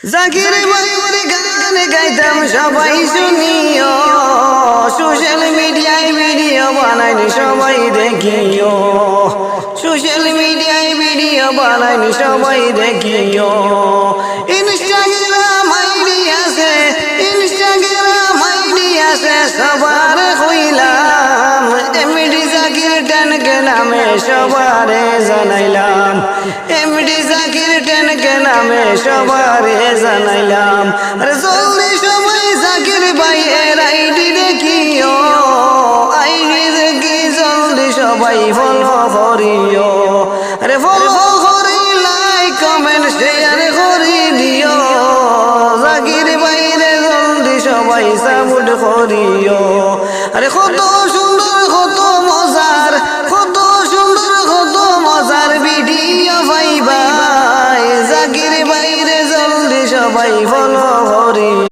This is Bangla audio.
জাকির ভাইয়ের গান গাইতাম সবাই শুনিও, সোশ্যাল মিডিয়ায় ভিডিও বানাইনি সবাই দেখিও, সোশ্যাল মিডিয়ায় ভিডিও বানাইনি সবাই দেখিও। ইনস্টাগ্রাম আইডি আছে, ইনস্টাগ্রাম আইডি আছে সবার কইলাম, এমডি জাকির টেনকে নামে সবারে জানাইলাম, এমডি জাকির টেনকে নামে সবারে জানাইলাম। আরে জলদি সবাই জাকির ভাইয়ের আইডি দেখিও, আইডি দেখি জলদি সবাই ফলো করিও, আরে ফলো করি লাইক কমেন্ট শেয়ার করি দিও, জাকির ভাইরে জলদি সবাই সাপোর্ট করিও। আরে কত সুন্দর কত মজার, কত সুন্দর কত মজার ভিডিও পাইবাই, জাকির ভাইরে জলদি সবাই ফলো করি।